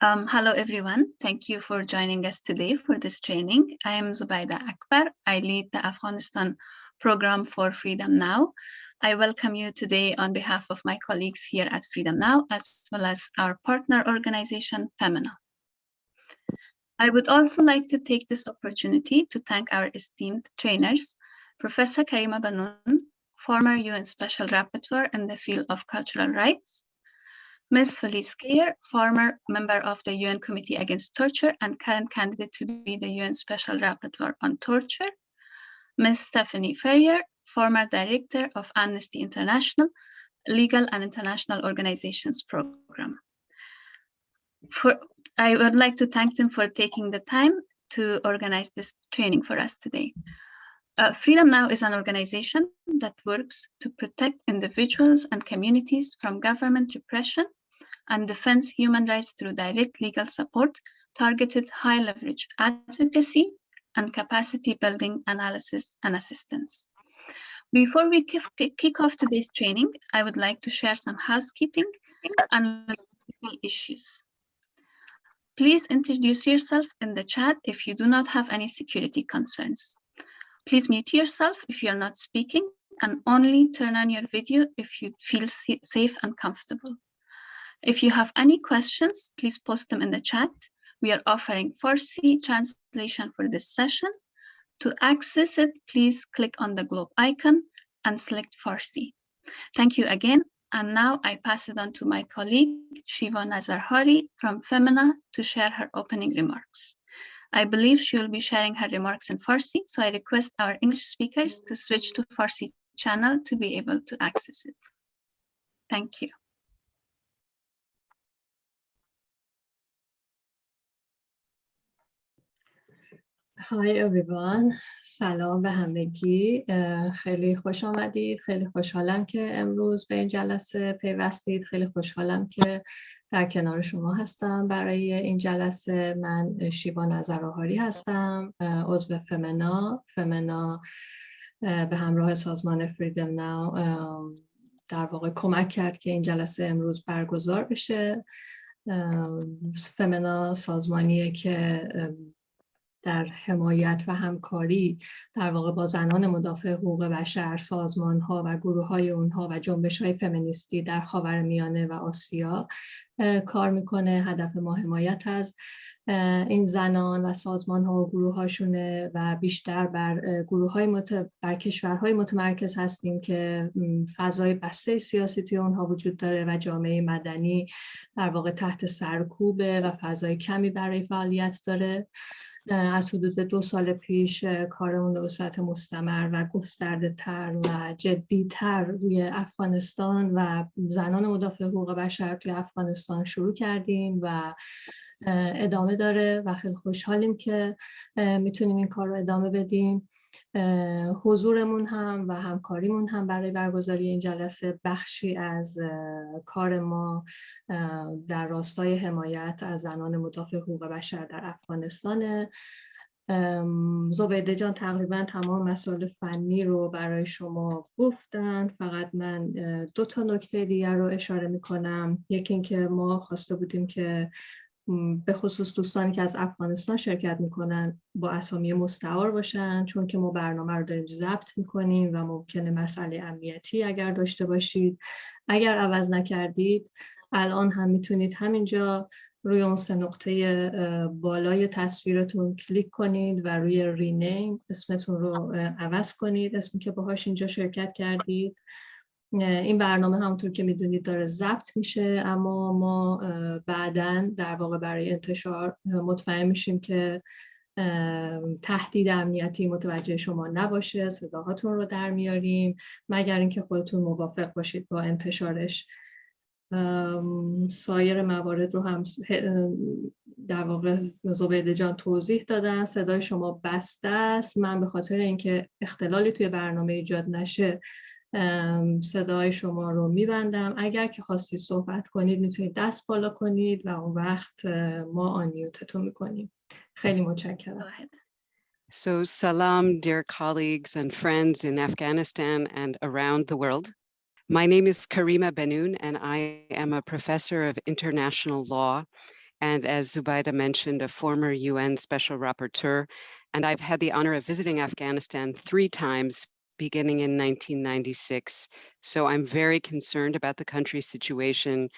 Hello, everyone. Thank you for joining us today for this training. I am Zubaida Akbar. I lead the Afghanistan program for Freedom Now. I welcome you today on behalf of my colleagues here at Freedom Now, as well as our partner organization, FEMENA. I would also like to take this opportunity to thank our esteemed trainers, Professor Karima Bennoune, former UN Special Rapporteur in the field of cultural rights, Ms. Felice Gaer, former member of the UN Committee Against Torture and current candidate to be the UN Special Rapporteur on Torture, Ms. Stephanie Farrior, former director of Amnesty International, Legal and International Organizations Program. I would like to thank them for taking the time to organize this training for us today. Freedom Now is an organization that works to protect individuals and communities from government repression and defends human rights through direct legal support, targeted high-leverage advocacy, and capacity building analysis and assistance. Before we kick off today's training, I would like to share some housekeeping and logistical issues. Please introduce yourself in the chat if you do not have any security concerns. Please mute yourself if you're not speaking and only turn on your video if you feel safe and comfortable. If you have any questions, please post them in the chat. We are offering Farsi translation for this session. To access it, please click on the globe icon and select Farsi. Thank you again. And now I pass it on to my colleague, Shiva Nazarhari from FEMENA to share her opening remarks. I believe she will be sharing her remarks in Farsi, so I request our English speakers to switch to Farsi channel to be able to access it. Thank you. Hi everyone. سلام به همگی. خیلی خوش آمدید. خیلی خوشحالم که امروز به این جلسه پیوستید. خیلی خوشحالم که در کنار شما هستم برای این جلسه. من شیوا نظرآهاری هستم، عضو فمنا. فمنا به همراه سازمان فریدم ناو در واقع کمک کرد که این جلسه امروز برگزار بشه. فمنا سازمانیه که در حمایت و همکاری در واقع با زنان مدافع حقوق بشر، سازمان‌ها و گروه‌های اونها و جنبش‌های فمینیستی در خاورمیانه و آسیا کار میکنه. هدف ما حمایت از این زنان و سازمان‌ها و گروه‌هاشونه و بیشتر بر کشورهای متمرکز هستیم که فضای بسته سیاسی توی اونها وجود داره و جامعه مدنی در واقع تحت سرکوبه و فضای کمی برای فعالیت داره. از حدود 2 سال پیش کارمون به صورت مستمر و گسترده تر و جدی تر روی افغانستان و زنان مدافع حقوق بشر توی افغانستان شروع کردیم و ادامه داره و خیلی خوشحالیم که میتونیم این کار رو ادامه بدیم. حضورمون هم و همکاریمون هم برای برگزاری این جلسه بخشی از کار ما در راستای حمایت از زنان مدافع حقوق بشر در افغانستانه. زبیده جان تقریبا تمام مسائل فنی رو برای شما گفتن. فقط من 2 تا نکته دیگر رو اشاره میکنم. یکی این که ما خواسته بودیم که به خصوص دوستانی که از افغانستان شرکت میکنن با اسامی مستعار باشن، چون که ما برنامه رو داریم ضبط میکنیم و ممکنه مسئله امنیتی اگر داشته باشید. اگر عوض نکردید الان هم میتونید همینجا روی اون 3 نقطه بالای تصویرتون کلیک کنید و روی رینیم اسمتون رو عوض کنید، اسمی که باهاش اینجا شرکت کردید. این برنامه همونطور که میدونید داره ضبط میشه، اما ما بعداً در واقع برای انتشار مطمئن میشیم که تهدید امنیتی متوجه شما نباشه، صداهاتون رو در میاریم مگر اینکه خودتون موافق باشید با انتشارش. سایر موارد رو هم در واقع زبیده جان توضیح دادن. صدای شما بسته است. من به خاطر اینکه اختلالی توی برنامه ایجاد نشه صدای شما رو میبندم. اگر که خواستید صحبت کنید میتونید دست بالا کنید و اون وقت ما آنمیوتتون میکنیم. خیلی متشکرم. So salam, dear colleagues and friends in Afghanistan and around the world. My name is Karima Bennoune and I am a professor of international law and as Zubaida mentioned, a former UN Special Rapporteur. And I've had the honor of visiting Afghanistan 3 times, beginning in 1996. So I'm very concerned about the country's situation,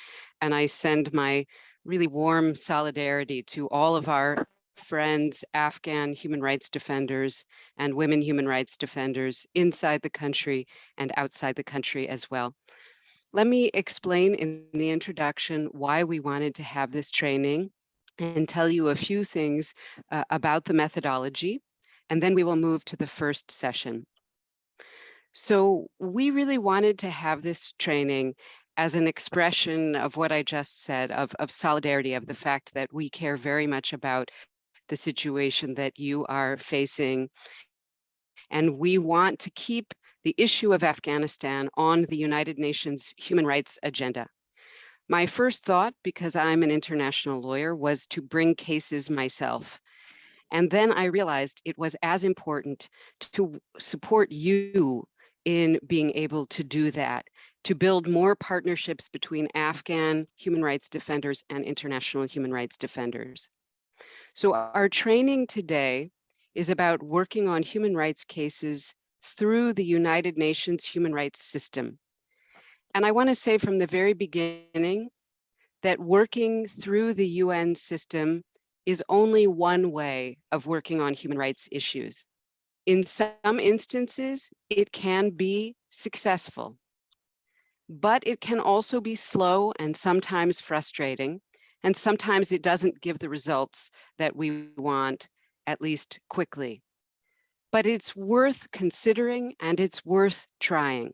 and I send my really warm solidarity to all of our friends, Afghan human rights defenders and women human rights defenders inside the country and outside the country as well. Let me explain in the introduction why we wanted to have this training and tell you a few things about the methodology, and then we will move to the first session. So we really wanted to have this training as an expression of what I just said, of solidarity, of the fact that we care very much about the situation that you are facing. And we want to keep the issue of Afghanistan on the United Nations human rights agenda. My first thought, because I'm an international lawyer, was to bring cases myself. And then I realized it was as important to support you in being able to do that, to build more partnerships between Afghan human rights defenders and international human rights defenders. So our training today is about working on human rights cases through the United Nations human rights system. And I want to say from the very beginning that working through the UN system is only one way of working on human rights issues. In some instances, it can be successful, but it can also be slow and sometimes frustrating, and sometimes it doesn't give the results that we want, at least quickly. But it's worth considering and it's worth trying.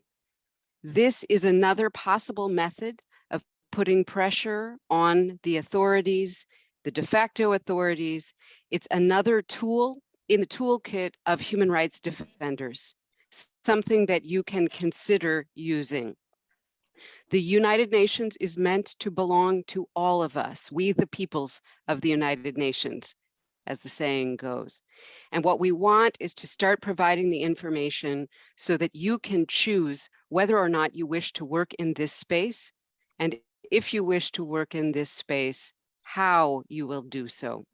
This is another possible method of putting pressure on the authorities, the de facto authorities. It's another tool in the toolkit of human rights defenders, something that you can consider using. The United Nations is meant to belong to all of us, we the peoples of the United Nations, as the saying goes. And what we want is to start providing the information so that you can choose whether or not you wish to work in this space, and if you wish to work in this space, how you will do so.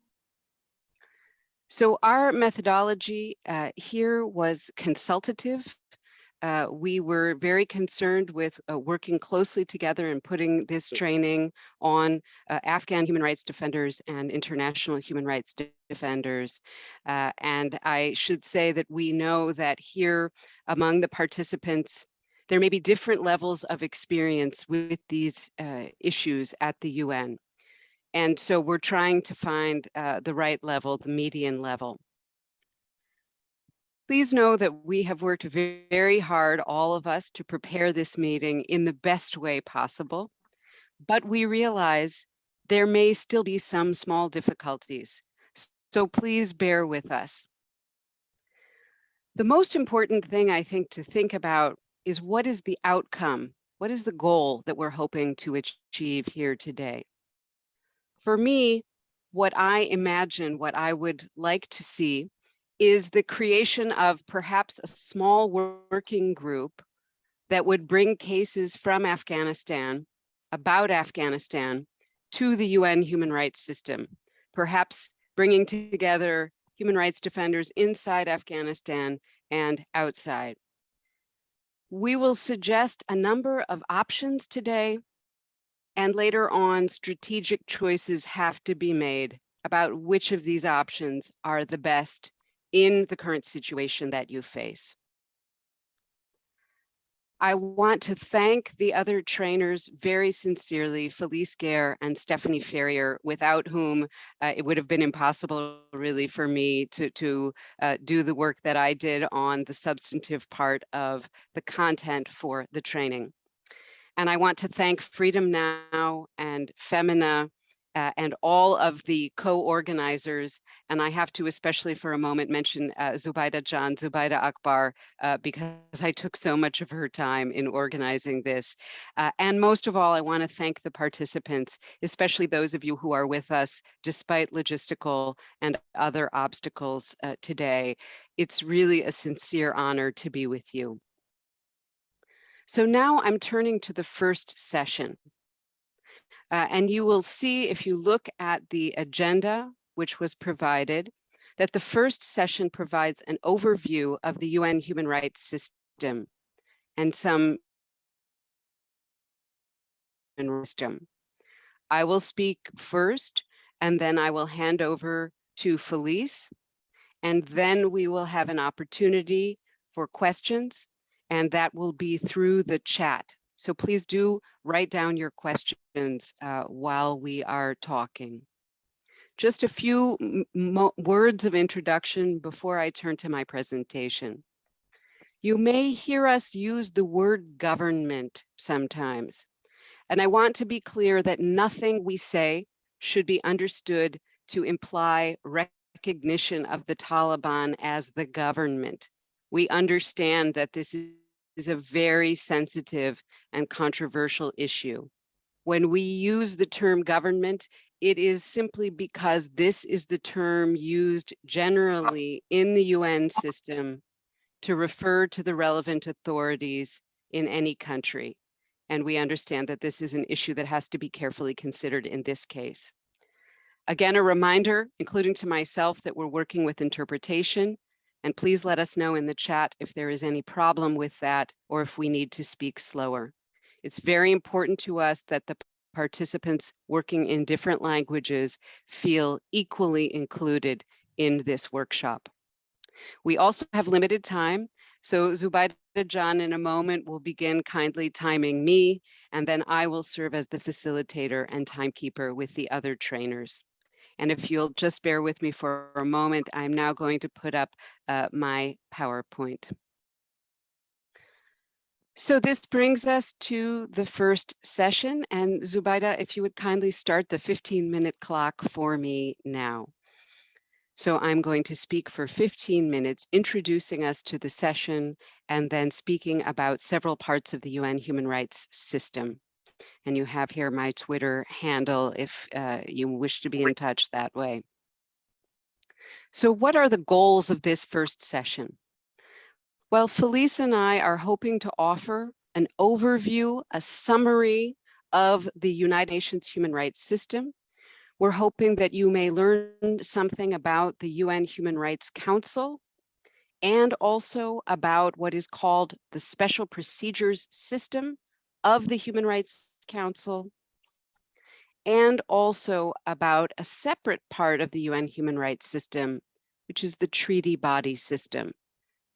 So our methodology here was consultative. We were very concerned with working closely together and putting this training on Afghan human rights defenders and international human rights defenders. And I should say that we know that here among the participants, there may be different levels of experience with these issues at the UN. And so we're trying to find the right level, the median level. Please know that we have worked very hard, all of us, to prepare this meeting in the best way possible, but we realize there may still be some small difficulties, so please bear with us. The most important thing I think to think about is what is the outcome? What is the goal that we're hoping to achieve here today? For me, what I imagine, what I would like to see is the creation of perhaps a small working group that would bring cases from Afghanistan, about Afghanistan, to the UN human rights system, perhaps bringing together human rights defenders inside Afghanistan and outside. We will suggest a number of options today, and later on, strategic choices have to be made about which of these options are the best in the current situation that you face. I want to thank the other trainers very sincerely, Felice Gaer and Stephanie Farrior, without whom it would have been impossible really for me to do the work that I did on the substantive part of the content for the training. And I want to thank Freedom Now and FEMENA and all of the co-organizers. And I have to especially for a moment mention Zubaida Akbar, because I took so much of her time in organizing this. And most of all, I want to thank the participants, especially those of you who are with us despite logistical and other obstacles today. It's really a sincere honor to be with you. So now I'm turning to the first session. And you will see, if you look at the agenda, which was provided, that the first session provides an overview of the UN human rights system and some system. I will speak first, and then I will hand over to Felice, and then we will have an opportunity for questions, and that will be through the chat. So please do write down your questions while we are talking. Just a few words of introduction before I turn to my presentation. You may hear us use the word government sometimes, and I want to be clear that nothing we say should be understood to imply recognition of the Taliban as the government. We understand that this is a very sensitive and controversial issue. When we use the term government, it is simply because this is the term used generally in the UN system to refer to the relevant authorities in any country. And we understand that this is an issue that has to be carefully considered in this case. Again, a reminder, including to myself, that we're working with interpretation, and please let us know in the chat if there is any problem with that or if we need to speak slower. It's very important to us that the participants working in different languages feel equally included in this workshop. We also have limited time, so Zubaida Jan in a moment will begin kindly timing me, and then I will serve as the facilitator and timekeeper with the other trainers. And if you'll just bear with me for a moment, I'm now going to put up my PowerPoint. So this brings us to the first session, and Zubaida, if you would kindly start the 15-minute clock for me now. So I'm going to speak for 15 minutes, introducing us to the session, and then speaking about several parts of the UN human rights system. And you have here my Twitter handle if you wish to be in touch that way. So what are the goals of this first session? Well, Felice and I are hoping to offer an overview, a summary of the United Nations human rights system. We're hoping that you may learn something about the UN Human Rights Council and also about what is called the Special Procedures System of the Human Rights Council, and also about a separate part of the UN Human Rights System, which is the treaty body system.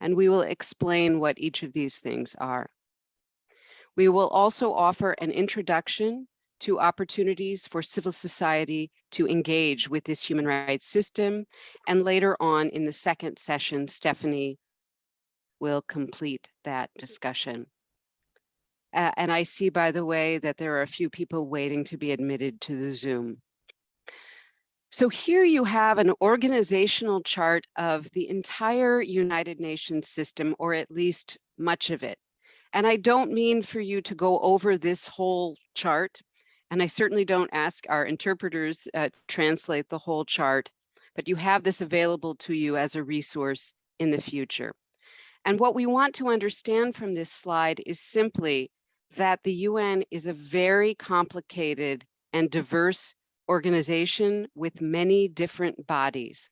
And we will explain what each of these things are. We will also offer an introduction to opportunities for civil society to engage with this human rights system. And later on in the second session, Stephanie will complete that discussion. And I see, by the way, that there are a few people waiting to be admitted to the Zoom. So here you have an organizational chart of the entire United Nations system, or at least much of it. And I don't mean for you to go over this whole chart, and I certainly don't ask our interpreters translate the whole chart, but you have this available to you as a resource in the future. And what we want to understand from this slide is simply that the UN is a very complicated and diverse organization with many different bodies.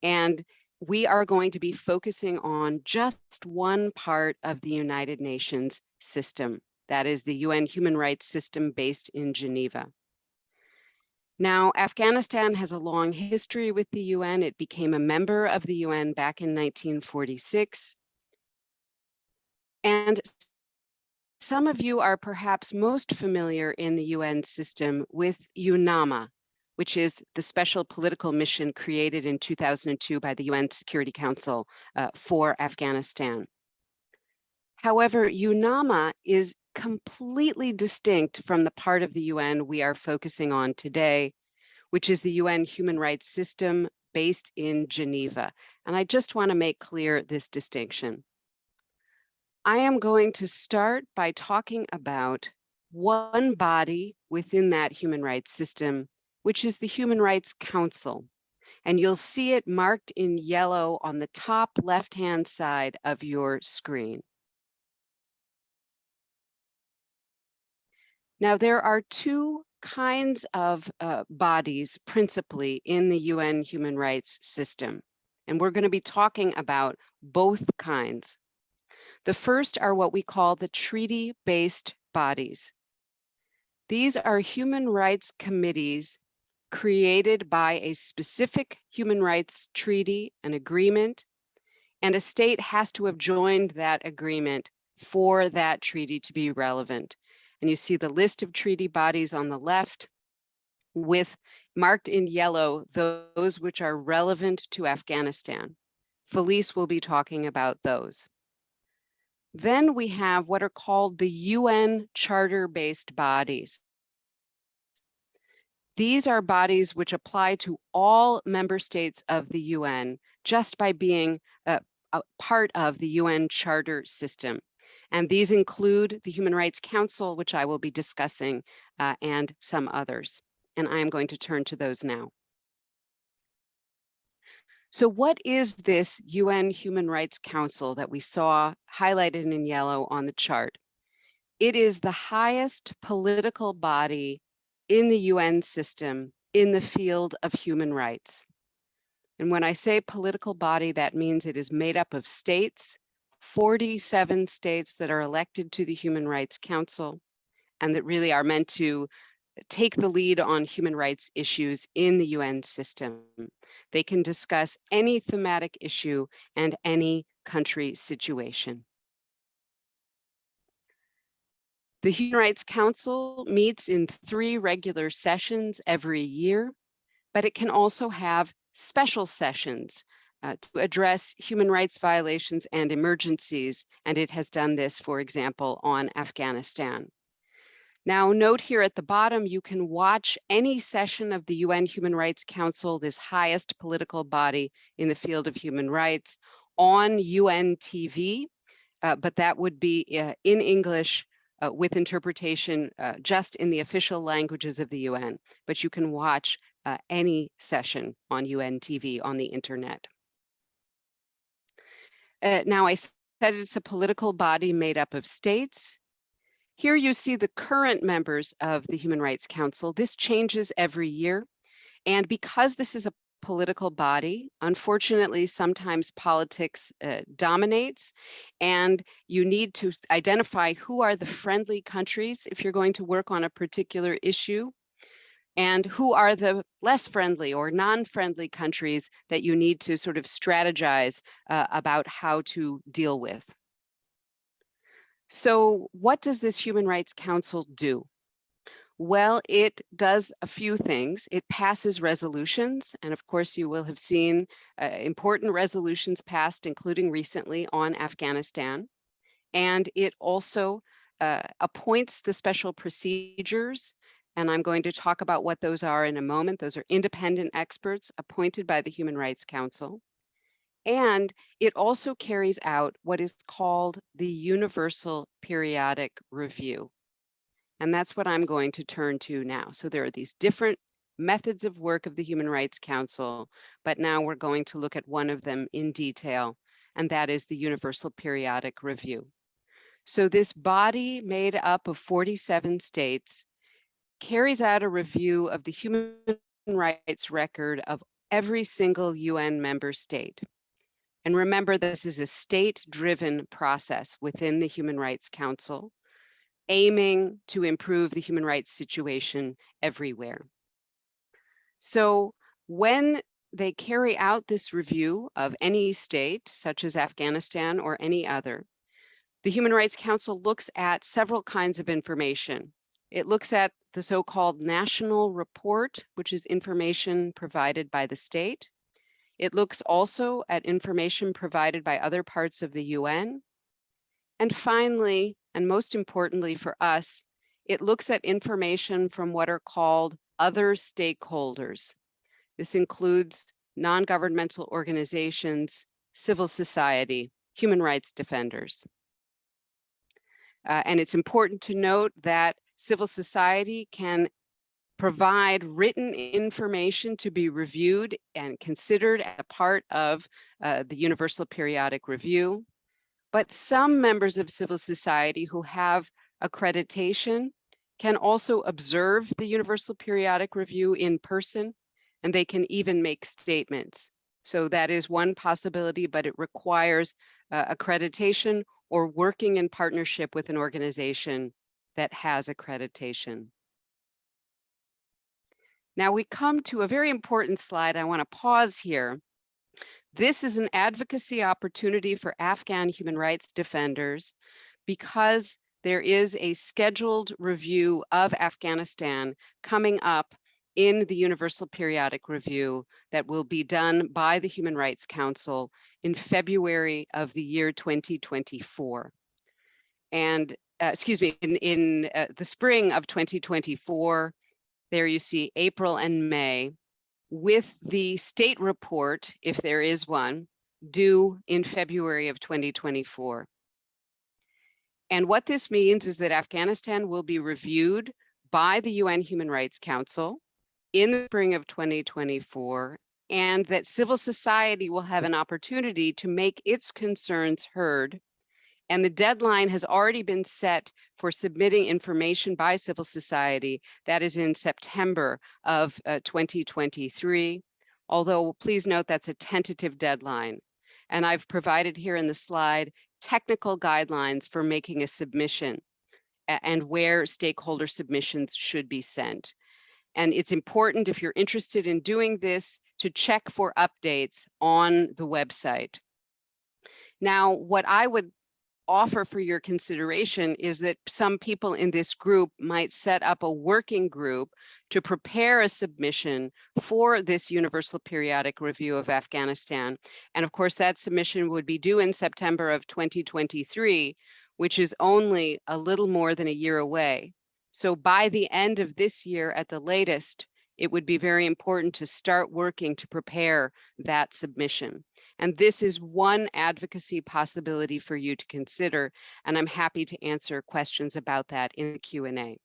And we are going to be focusing on just one part of the United Nations system. That is the UN human rights system based in Geneva. Now, Afghanistan has a long history with the UN. It became a member of the UN back in 1946. And some of you are perhaps most familiar in the UN system with UNAMA, which is the special political mission created in 2002 by the UN Security Council for Afghanistan. However, UNAMA is completely distinct from the part of the UN we are focusing on today, which is the UN human rights system based in Geneva. And I just want to make clear this distinction. I am going to start by talking about one body within that human rights system, which is the Human Rights Council. And you'll see it marked in yellow on the top left-hand side of your screen. Now, there are two kinds of bodies principally in the UN human rights system. And we're going to be talking about both kinds. The first are what we call the treaty-based bodies. These are human rights committees created by a specific human rights treaty, an agreement, and a state has to have joined that agreement for that treaty to be relevant. And you see the list of treaty bodies on the left with marked in yellow those which are relevant to Afghanistan. Felice will be talking about those. Then we have what are called the UN charter-based bodies. These are bodies which apply to all member states of the UN just by being a part of the UN charter system. And these include the Human Rights Council, which I will be discussing, and some others. And I am going to turn to those now. So what is this UN Human Rights Council that we saw highlighted in yellow on the chart? It is the highest political body in the UN system in the field of human rights. And when I say political body, that means it is made up of states, 47 states that are elected to the Human Rights Council, and that really are meant to take the lead on human rights issues in the UN system. They can discuss any thematic issue and any country situation. The Human Rights Council meets in 3 regular sessions every year, but it can also have special sessions to address human rights violations and emergencies, and it has done this, for example, on Afghanistan. Now, note here at the bottom, you can watch any session of the UN Human Rights Council, this highest political body in the field of human rights, on UN TV, but that would be in English with interpretation just in the official languages of the UN. But you can watch any session on UN TV on the internet. Now, I said it's a political body made up of states. Here you see the current members of the Human Rights Council. This changes every year. And because this is a political body, unfortunately, sometimes politics dominates, and you need to identify who are the friendly countries if you're going to work on a particular issue, and who are the less friendly or non-friendly countries that you need to sort of strategize about how to deal with. So what does this Human Rights Council do? Well, it does a few things. It passes resolutions, and of course you will have seen important resolutions passed, including recently on Afghanistan. And it also appoints the special procedures, and I'm going to talk about what those are in a moment. Those are independent experts appointed by the Human Rights Council. And it also carries out what is called the Universal Periodic Review. And that's what I'm going to turn to now. So there are these different methods of work of the Human Rights Council, but now we're going to look at one of them in detail, and that is the Universal Periodic Review. So this body made up of 47 states carries out a review of the human rights record of every single UN member state. And remember, this is a state-driven process within the Human Rights Council, aiming to improve the human rights situation everywhere. So when they carry out this review of any state, such as Afghanistan or any other, the Human Rights Council looks at several kinds of information. It looks at the so-called national report, which is information provided by the state. It looks also at information provided by other parts of the UN. And finally, and most importantly for us, it looks at information from what are called other stakeholders. This includes non-governmental organizations, civil society, human rights defenders. And it's important to note that civil society can provide written information to be reviewed and considered as a part of the Universal Periodic Review. But some members of civil society who have accreditation can also observe the Universal Periodic Review in person, and they can even make statements. So that is one possibility, but it requires accreditation or working in partnership with an organization that has accreditation. Now we come to a very important slide. I want to pause here. This is an advocacy opportunity for Afghan human rights defenders because there is a scheduled review of Afghanistan coming up in the Universal Periodic Review that will be done by the Human Rights Council in February of the year 2024. And in the spring of 2024, there you see April and May, with the state report, if there is one, due in February of 2024. And what this means is that Afghanistan will be reviewed by the UN Human Rights Council in the spring of 2024, and that civil society will have an opportunity to make its concerns heard. And the deadline has already been set for submitting information by civil society. That is in September of 2023. Although please note that's a tentative deadline. And I've provided here in the slide technical guidelines for making a submission and where stakeholder submissions should be sent. And it's important, if you're interested in doing this, to check for updates on the website. Now, what I would offer for your consideration is that some people in this group might set up a working group to prepare a submission for this Universal Periodic Review of Afghanistan. And of course, that submission would be due in September of 2023, which is only a little more than a year away. So by the end of this year at the latest, it would be very important to start working to prepare that submission. And this is one advocacy possibility for you to consider, and I'm happy to answer questions about that in the Q&A.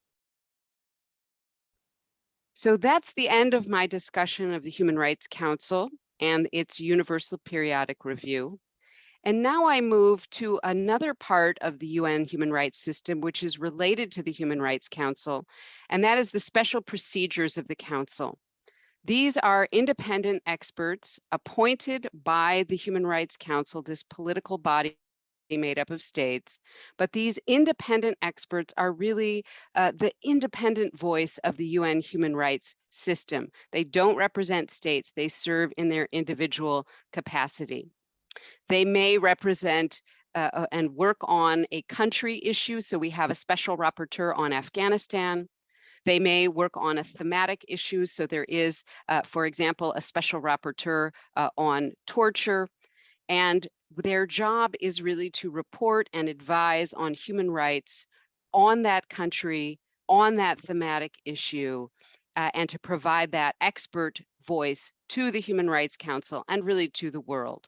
So that's the end of my discussion of the Human Rights Council and its Universal Periodic Review. And now I move to another part of the UN human rights system, which is related to the Human Rights Council, and that is the special procedures of the Council. These are independent experts appointed by the Human Rights Council, this political body made up of states, but these independent experts are really the independent voice of the UN human rights system. They don't represent states, they serve in their individual capacity. They may represent and work on a country issue, so we have a special rapporteur on Afghanistan. They may work on a thematic issue, so there is, for example, a special rapporteur on torture, and their job is really to report and advise on human rights on that country, on that thematic issue, and to provide that expert voice to the Human Rights Council and really to the world.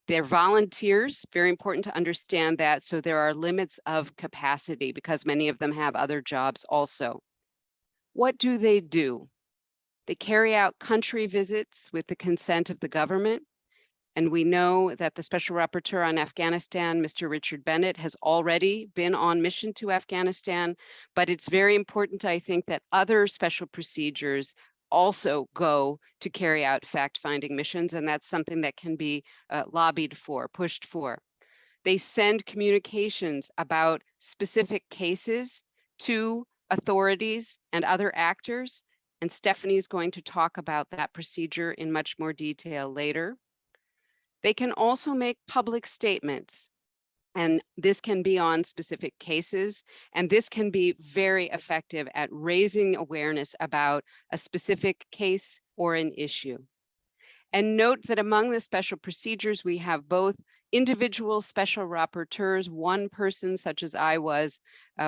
They're volunteers, very important to understand that, so there are limits of capacity because many of them have other jobs also. What do? They carry out country visits with the consent of the government. And we know that the Special Rapporteur on Afghanistan, Mr. Richard Bennett, has already been on mission to Afghanistan, but it's very important, I think, that other special procedures also go to carry out fact-finding missions, and that's something that can be lobbied for, pushed for. They send communications about specific cases to authorities and other actors, and Stephanie is going to talk about that procedure in much more detail later. They can also make public statements, and this can be on specific cases, and this can be very effective at raising awareness about a specific case or an issue. And note that among the special procedures, we have both individual special rapporteurs, one person such as I was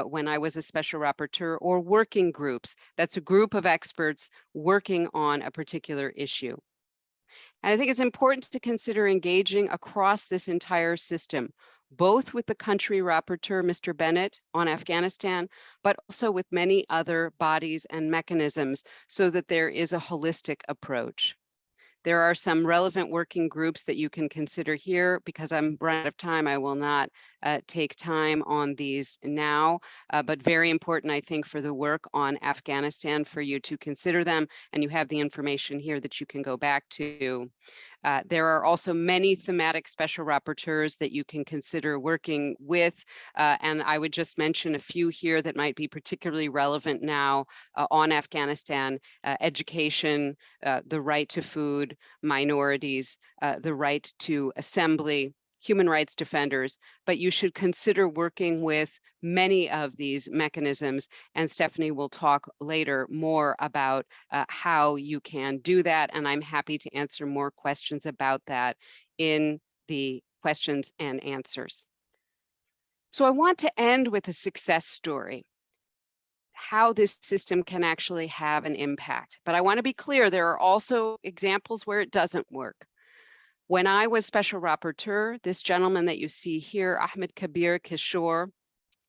when I was a special rapporteur, or working groups. That's a group of experts working on a particular issue. And I think it's important to consider engaging across this entire system, both with the country rapporteur, Mr. Bennett, on Afghanistan, but also with many other bodies and mechanisms so that there is a holistic approach. There are some relevant working groups that you can consider here. Because I'm running out of time, I will not take time on these now, but very important, I think, for the work on Afghanistan for you to consider them, and you have the information here that you can go back to. There are also many thematic special rapporteurs that you can consider working with, and I would just mention a few here that might be particularly relevant now on Afghanistan: education, the right to food, minorities, the right to assembly, human rights defenders, but you should consider working with many of these mechanisms, and Stephanie will talk later more about how you can do that, and I'm happy to answer more questions about that in the questions and answers. So I want to end with a success story, how this system can actually have an impact. But I want to be clear, there are also examples where it doesn't work. When I was Special Rapporteur, this gentleman that you see here, Ahmed Kabir Kishore,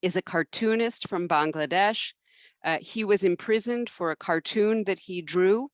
is a cartoonist from Bangladesh. He was imprisoned for a cartoon that he drew.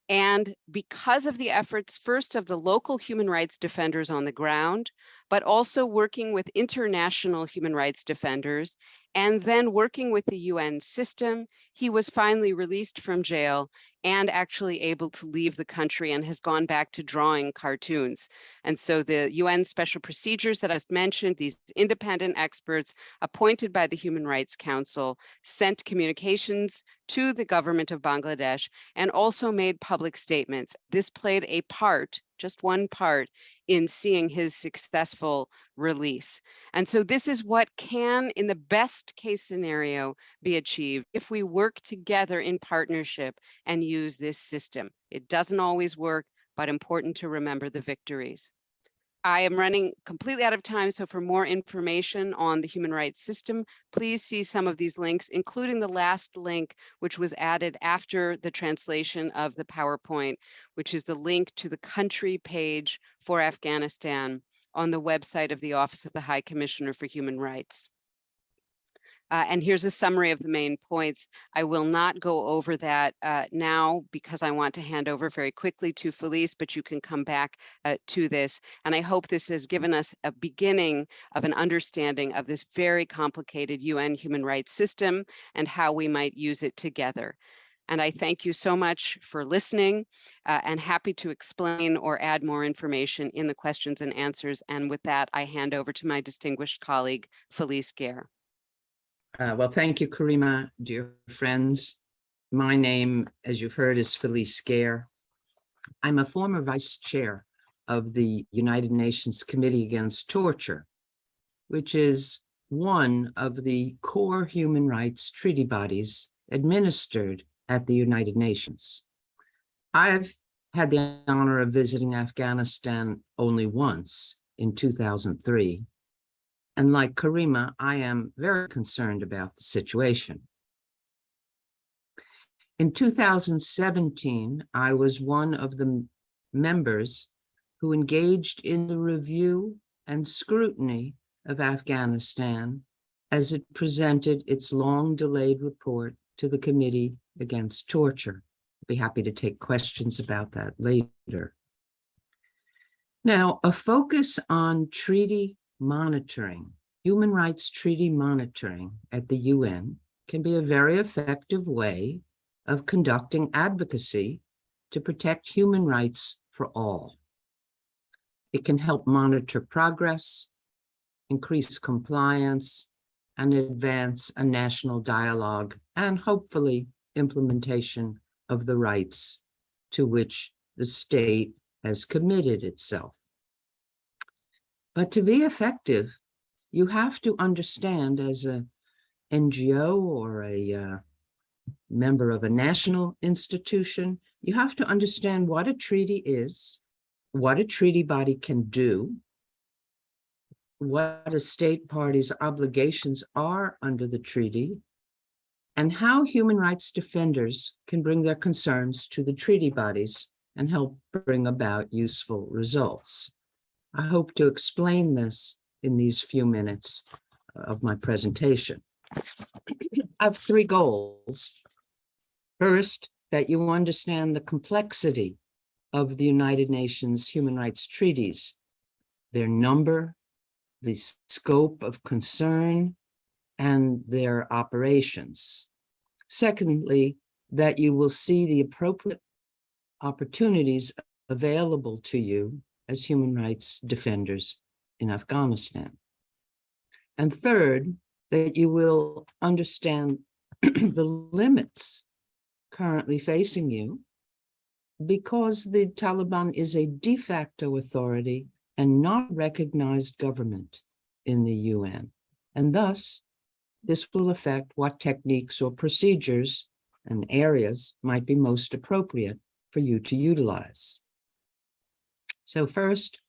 And because of the efforts, first of the local human rights defenders on the ground, but also working with international human rights defenders, and then working with the UN system, he was finally released from jail and actually able to leave the country and has gone back to drawing cartoons. And so the UN special procedures that I just mentioned, these independent experts appointed by the Human Rights Council, sent communications to the government of Bangladesh and also made public statements. This played a part, just one part, in seeing his successful release. And so this is what can, in the best case scenario, be achieved if we work together in partnership and use this system. It doesn't always work, but important to remember the victories. I am running completely out of time, so for more information on the human rights system, please see some of these links, including the last link, which was added after the translation of the PowerPoint, which is the link to the country page for Afghanistan on the website of the Office of the High Commissioner for Human Rights. And here's a summary of the main points. I will not go over that now because I want to hand over very quickly to Felice, but you can come back to this. And I hope this has given us a beginning of an understanding of this very complicated UN human rights system and how we might use it together. And I thank you so much for listening and happy to explain or add more information in the questions and answers. And with that, I hand over to my distinguished colleague, Felice Gaer. Well, thank you, Karima, dear friends. My name, as you've heard, is Felice Gaer. I'm a former vice chair of the United Nations Committee Against Torture, which is one of the core human rights treaty bodies administered at the United Nations. I've had the honor of visiting Afghanistan only once in 2003. And like Karima, I am very concerned about the situation. In 2017, I was one of the members who engaged in the review and scrutiny of Afghanistan as it presented its long-delayed report to the Committee Against Torture. I'd be happy to take questions about that later. Now, a focus on treaty monitoring, human rights treaty monitoring at the UN can be a very effective way of conducting advocacy to protect human rights for all. It can help monitor progress, increase compliance, and advance a national dialogue and hopefully implementation of the rights to which the state has committed itself. But to be effective, you have to understand as an NGO or a member of a national institution, you have to understand what a treaty is, what a treaty body can do, what a state party's obligations are under the treaty, and how human rights defenders can bring their concerns to the treaty bodies and help bring about useful results. I hope to explain this in these few minutes of my presentation. I have three goals. First, that you understand the complexity of the United Nations human rights treaties, their number, the scope of concern and their operations. Secondly, that you will see the appropriate opportunities available to you as human rights defenders in Afghanistan. And third, that you will understand the limits currently facing you because the Taliban is a de facto authority and not recognized government in the UN. And thus, this will affect what techniques or procedures and areas might be most appropriate for you to utilize. So first,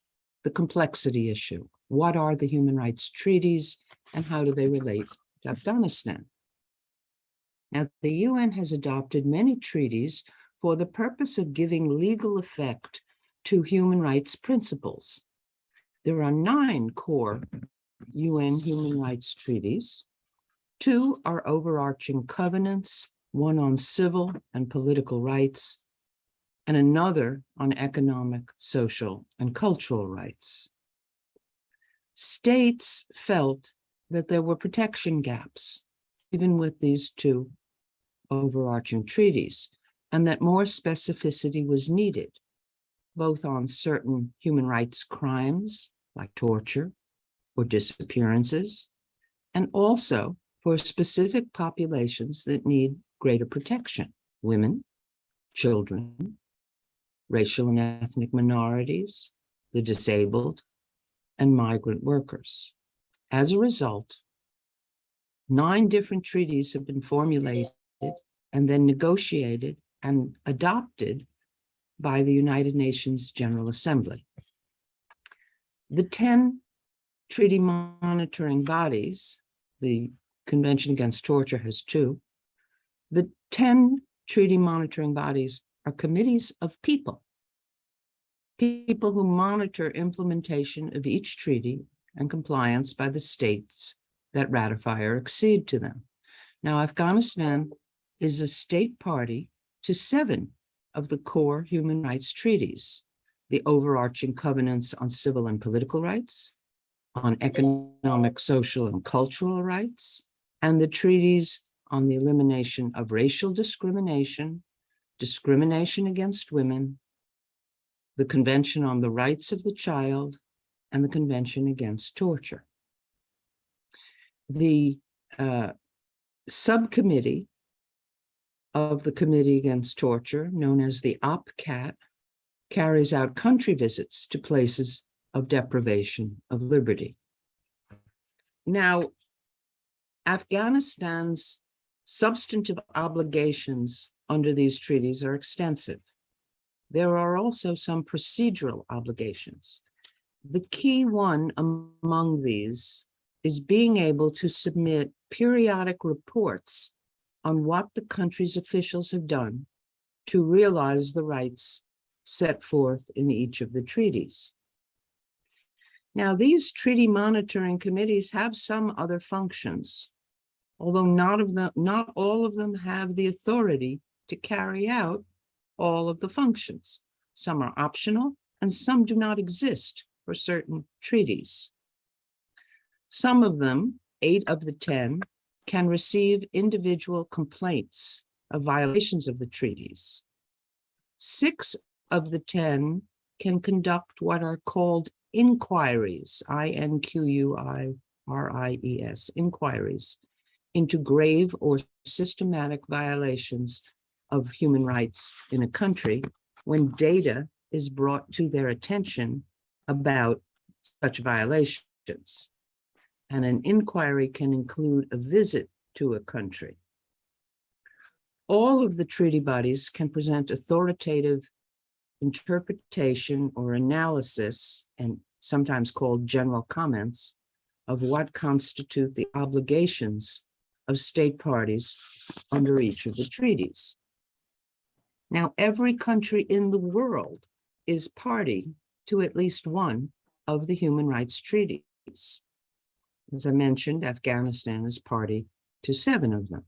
the complexity issue. What are the human rights treaties and how do they relate to Afghanistan? Now, the UN has adopted many treaties for the purpose of giving legal effect to human rights principles. There are 9 core UN human rights treaties. 2 are overarching covenants, one on civil and political rights, and another on economic, social, and cultural rights. States felt that there were protection gaps, even with these 2 overarching treaties, and that more specificity was needed, both on certain human rights crimes, like torture or disappearances, and also for specific populations that need greater protection: women, children, racial and ethnic minorities, the disabled, and migrant workers. As a result, 9 different treaties have been formulated and then negotiated and adopted by the United Nations General Assembly. The 10 treaty monitoring bodies, the Convention Against Torture has 2, the 10 treaty monitoring bodies are committees of people who monitor implementation of each treaty and compliance by the states that ratify or accede to them. Now, Afghanistan is a state party to 7 of the core human rights treaties: the overarching covenants on civil and political rights, on economic, social, and cultural rights, and the treaties on the elimination of racial discrimination, discrimination against women, the Convention on the Rights of the Child, and the Convention Against Torture. The subcommittee of the Committee Against Torture, known as the OPCAT, carries out country visits to places of deprivation of liberty. Now, Afghanistan's substantive obligations under these treaties are extensive. There are also some procedural obligations. The key one among these is being able to submit periodic reports on what the country's officials have done to realize the rights set forth in each of the treaties. Now, these treaty monitoring committees have some other functions, although not all of them have the authority to carry out all of the functions. Some are optional and some do not exist for certain treaties. Some of them, 8 of the 10, can receive individual complaints of violations of the treaties. 6 of the 10 can conduct what are called inquiries, INQUIRIES, inquiries into grave or systematic violations of human rights in a country when data is brought to their attention about such violations. And an inquiry can include a visit to a country. All of the treaty bodies can present authoritative interpretation or analysis, and sometimes called general comments, of what constitute the obligations of state parties under each of the treaties. Now, every country in the world is party to at least one of the human rights treaties. As I mentioned, Afghanistan is party to 7 of them.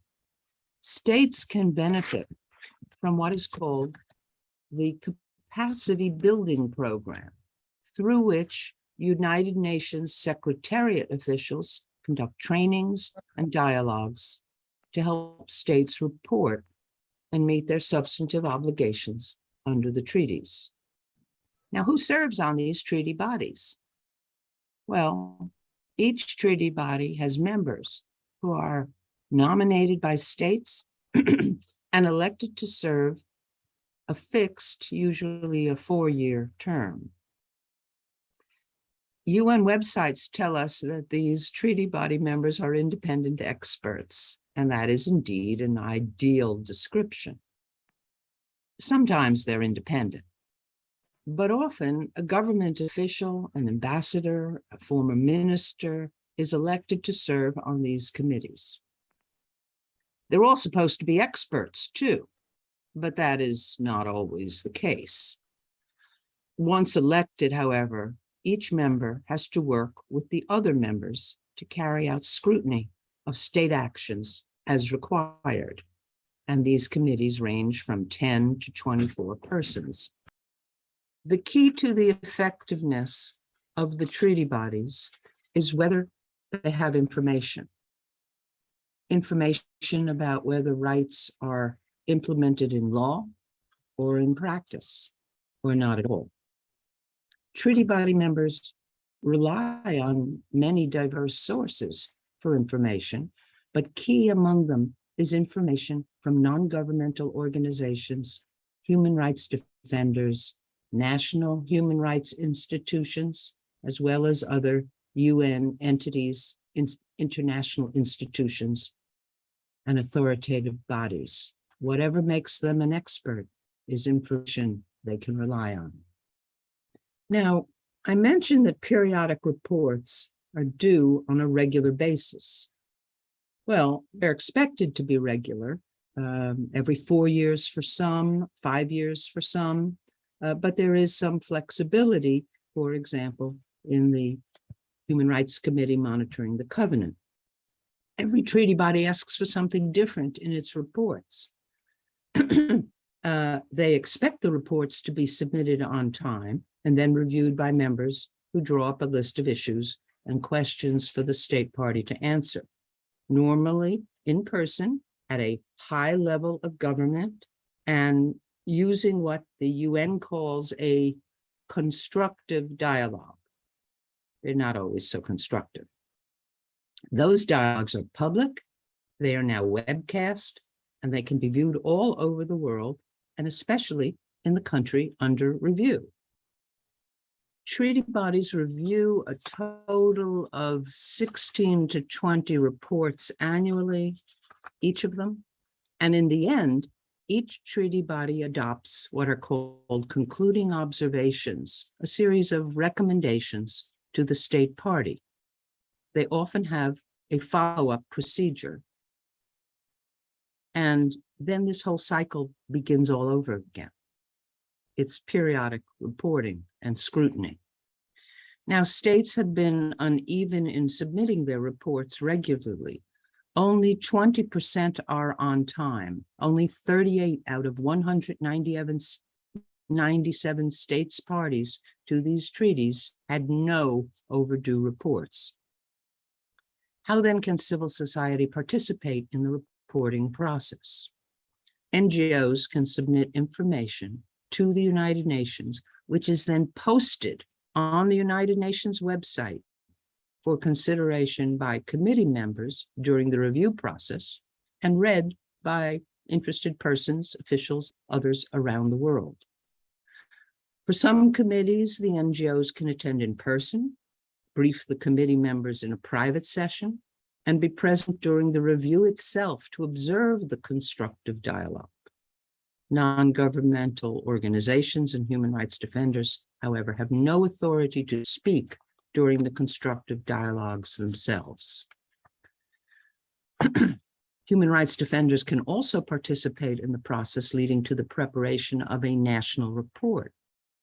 States can benefit from what is called the capacity building program, through which United Nations Secretariat officials conduct trainings and dialogues to help states report and meet their substantive obligations under the treaties. Now, who serves on these treaty bodies? Well, each treaty body has members who are nominated by states and elected to serve a fixed, usually a 4-year term. UN websites tell us that these treaty body members are independent experts, and that is indeed an ideal description. Sometimes they're independent, but often a government official, an ambassador, a former minister is elected to serve on these committees. They're all supposed to be experts too, but that is not always the case. Once elected, however, each member has to work with the other members to carry out scrutiny of state actions as required. And these committees range from 10 to 24 persons. The key to the effectiveness of the treaty bodies is whether they have information about whether rights are implemented in law or in practice, or not at all. Treaty body members rely on many diverse sources for information, but key among them is information from non-governmental organizations, human rights defenders, national human rights institutions, as well as other UN entities, international institutions, and authoritative bodies. Whatever makes them an expert is information they can rely on. Now, I mentioned that periodic reports are due on a regular basis. Well, they're expected to be regular, every 4 years for some, 5 years for some, but there is some flexibility, for example, in the Human Rights Committee monitoring the covenant. Every treaty body asks for something different in its reports. They expect the reports to be submitted on time and then reviewed by members who draw up a list of issues and questions for the state party to answer, normally in person at a high level of government and using what the UN calls a constructive dialogue. They're not always so constructive. Those dialogues are public, they are now webcast, and they can be viewed all over the world, and especially in the country under review. Treaty bodies review a total of 16 to 20 reports annually, each of them. And in the end, each treaty body adopts what are called concluding observations, a series of recommendations to the state party. They often have a follow-up procedure. And then this whole cycle begins all over again. It's periodic reporting and scrutiny. Now, states have been uneven in submitting their reports regularly. Only 20% are on time. Only 38 out of 197 states parties to these treaties had no overdue reports. How then can civil society participate in the reporting process? NGOs can submit information to the United Nations, which is then posted on the United Nations website for consideration by committee members during the review process and read by interested persons, officials, others around the world. For some committees, the NGOs can attend in person, brief the committee members in a private session, and be present during the review itself to observe the constructive dialogue. Non-governmental organizations and human rights defenders, however, have no authority to speak during the constructive dialogues themselves. Human rights defenders can also participate in the process leading to the preparation of a national report,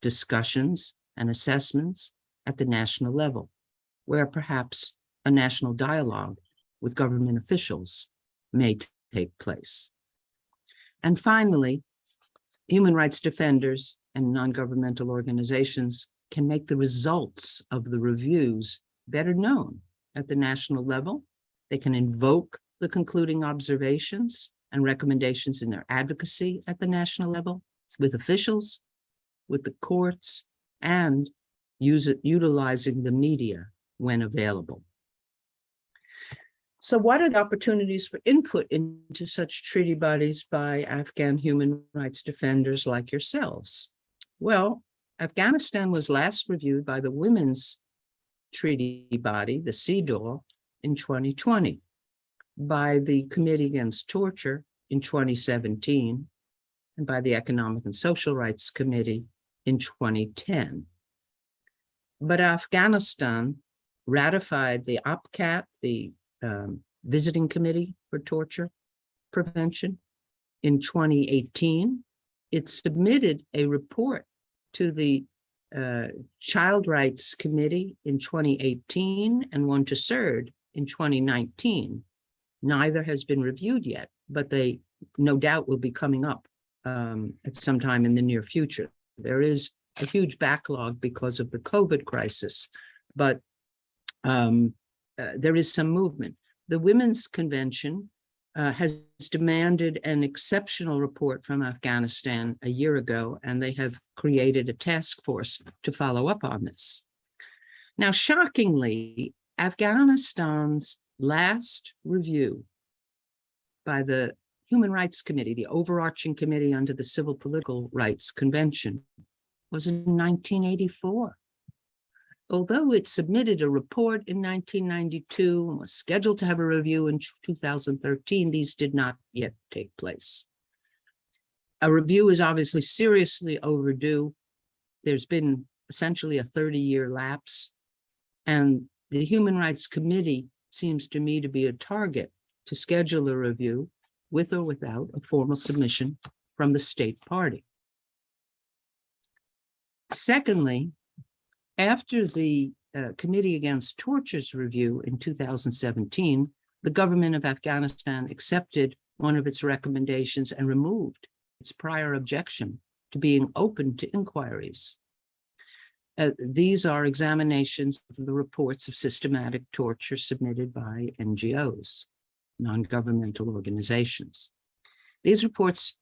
discussions and assessments at the national level, where perhaps a national dialogue with government officials may take place. And finally, human rights defenders and non-governmental organizations can make the results of the reviews better known at the national level. They can invoke the concluding observations and recommendations in their advocacy at the national level with officials, with the courts, and utilizing the media when available. So what are the opportunities for input into such treaty bodies by Afghan human rights defenders like yourselves? Well, Afghanistan was last reviewed by the Women's Treaty Body, the CEDAW, in 2020, by the Committee Against Torture in 2017, and by the Economic and Social Rights Committee in 2010. But Afghanistan ratified the OPCAT, the Visiting Committee for Torture Prevention, in 2018. It submitted a report to the Child Rights Committee in 2018 and one to CERD in 2019. Neither has been reviewed yet, but they no doubt will be coming up at some time in the near future. There is a huge backlog because of the COVID crisis, but there is some movement. The Women's Convention has demanded an exceptional report from Afghanistan a year ago, and they have created a task force to follow up on this. Now, shockingly, Afghanistan's last review by the Human Rights Committee, the overarching committee under the Civil Political Rights Convention, was in 1984. Although it submitted a report in 1992 and was scheduled to have a review in 2013, these did not yet take place. A review is obviously seriously overdue. There's been essentially a 30-year lapse, and the Human Rights Committee seems to me to be a target to schedule a review with or without a formal submission from the state party. Secondly, after the Committee Against Torture's review in 2017, the government of Afghanistan accepted one of its recommendations and removed its prior objection to being open to inquiries. These are examinations of the reports of systematic torture submitted by NGOs, non-governmental organizations. These reports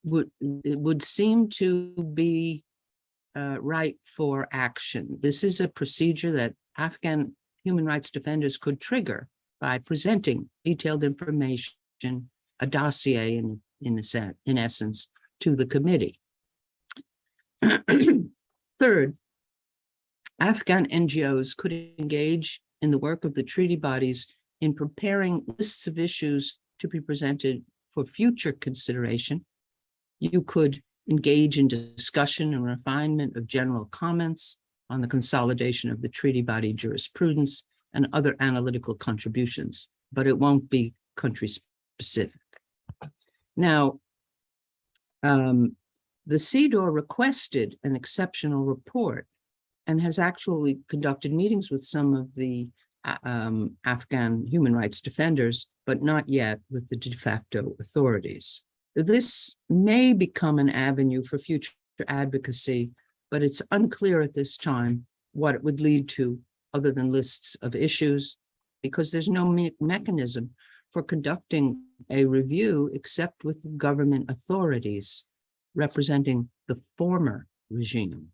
would seem to be right for action. This is a procedure that Afghan human rights defenders could trigger by presenting detailed information, a dossier in essence, to the committee. Third, Afghan NGOs could engage in the work of the treaty bodies in preparing lists of issues to be presented for future consideration. You could engage in discussion and refinement of general comments on the consolidation of the treaty body jurisprudence and other analytical contributions, but it won't be country specific. Now, the CEDAW requested an exceptional report and has actually conducted meetings with some of the Afghan human rights defenders, but not yet with the de facto authorities. This may become an avenue for future advocacy, but it's unclear at this time what it would lead to other than lists of issues, because there's no mechanism for conducting a review except with the government authorities representing the former regime.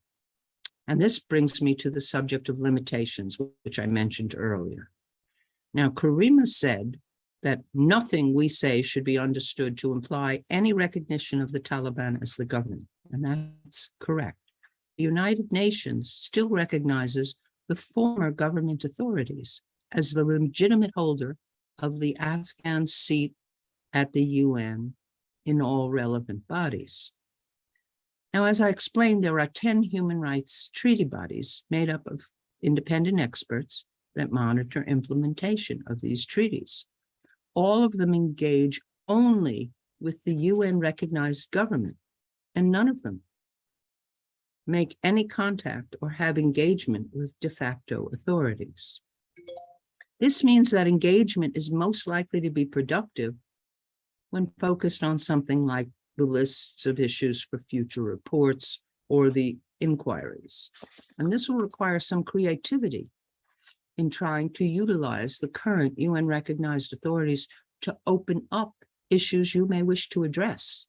And this brings me to the subject of limitations, which I mentioned earlier. Now, Karima said that nothing we say should be understood to imply any recognition of the Taliban as the government, and that's correct. The United Nations still recognizes the former government authorities as the legitimate holder of the Afghan seat at the UN in all relevant bodies. Now, as I explained, there are 10 human rights treaty bodies made up of independent experts that monitor implementation of these treaties. All of them engage only with the UN-recognized government, and none of them make any contact or have engagement with de facto authorities. This means that engagement is most likely to be productive when focused on something like the lists of issues for future reports or the inquiries. And this will require some creativity in trying to utilize the current UN recognized authorities to open up issues you may wish to address